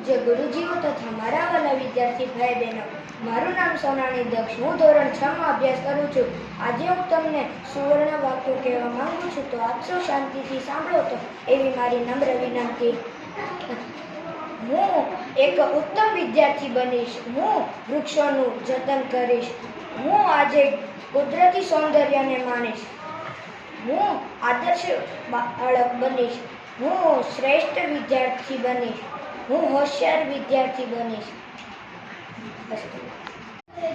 પૂજ્ય ગુરુજીઓ તથા મારા વાલા વિદ્યાર્થી ભાઈ બહેનો, મારું નામ સોનાણી દક્ષ. હું ધોરણ 6 માં અભ્યાસ કરું છું. આજે હું તમને સુવર્ણ વાક્યો કહેવા માંગુ છું, તો આપ સૌ શાંતિથી સાંભળો તો એવી મારી નમ્ર વિનંતી. હું એક ઉત્તમ વિદ્યાર્થી બનીશ. હું વૃક્ષોનું જતન કરીશ. હું આજે કુદરતી સૌંદર્યને માણીશ. હું આદર્શ બાળક બનીશ. હું શ્રેષ્ઠ વિદ્યાર્થી બનીશ. હું હોશિયાર વિદ્યાર્થી બનીશ.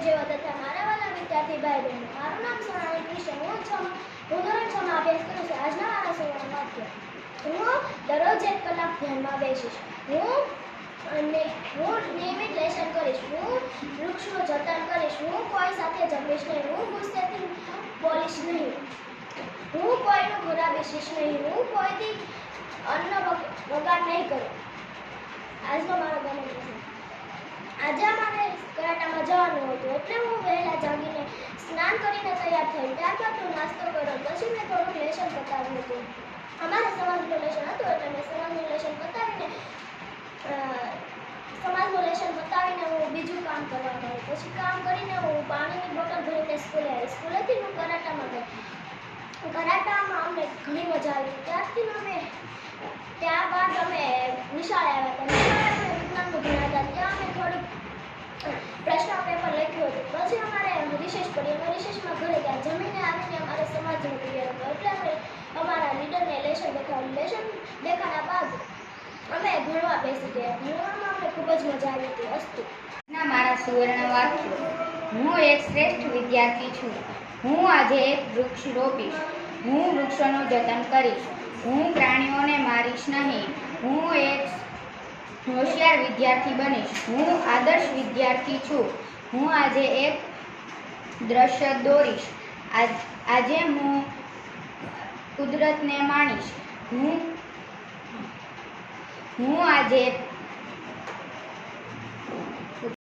જેવા તથા મારા વાલા વિદ્યાર્થી ભાઈ બહેનો, મારું નામ સોનાલી કૃષ્ણ. હું ધોરણ 6 માં અભ્યાસ કરું છું. આજના મારા સુવર્ણ વાક્ય: હું દરરોજ 1 કલાક ધ્યાનમાં બેસીશ. હું નિયમિત લેસન કરીશ. હું વૃક્ષનું જતન કરીશ. હું કોઈ સાથે ઝઘડીશ નહીં. હું ગુસ્સેથી બોલીશ નહીં. હું કોઈનું ખરાબીશ નહીં. હું કોઈથી અન્ન બગાડ નહીં કરું. આજનો મારો ગમે છે. આજે અમારે કરાટામાં જવાનું હતું, એટલે હું વહેલા જાગીને સ્નાન કરીને તૈયાર થઈ. ત્યારબાદ હું નાસ્તો કર્યો. પછી મેં થોડુંક લેશન પતાવ્યું હતું. અમારે સમાજનું લેશન હતું, એટલે મેં સમાજનું લેશન પતાવીને હું બીજું કામ કરવા ગઈ. પછી કામ કરીને હું પાણીની બોટલ ભરીને સ્કૂલે આવી. સ્કૂલેથી હું કરાટામાં ગઈ. કરાટામાં અમને ઘણી મજા આવી. ત્યારબાદ અમે નિશાળે આવ્યા હતા. વિજ્ઞાનનું ભણાવતા. ત્યાં અમે થોડુંક પ્રશ્ન પેપર લખ્યું હતું. પછી અમારે રિસેસ પડી. અમે રિસેસમાં ઘરે ગયા. જમીને આવીને અમારે સમાજનો પીરિયડ હતો, એટલે અમે અમારા લીડરને લેશન દેખાડ્યું. લેશન દેખાડ્યા બાદ અમે ભણવા બેસી ગયા. ભણવામાં અમને ખૂબ જ મજા આવી હતી. અસ્તુ. મારા સુવર્ણ વાક્યો: હું એક શ્રેષ્ઠ વિદ્યાર્થી છું. હું આજે એક વૃક્ષ રોપીશ. હું વૃક્ષોનું જતન કરીશ. હું પ્રાણીઓને મારીશ નહીં. હું એક હોશિયાર વિદ્યાર્થી બનીશ. હું આદર્શ વિદ્યાર્થી છું. હું આજે એક દ્રશ્ય દોરીશ. આજે હું કુદરતને માણીશ. હું આજે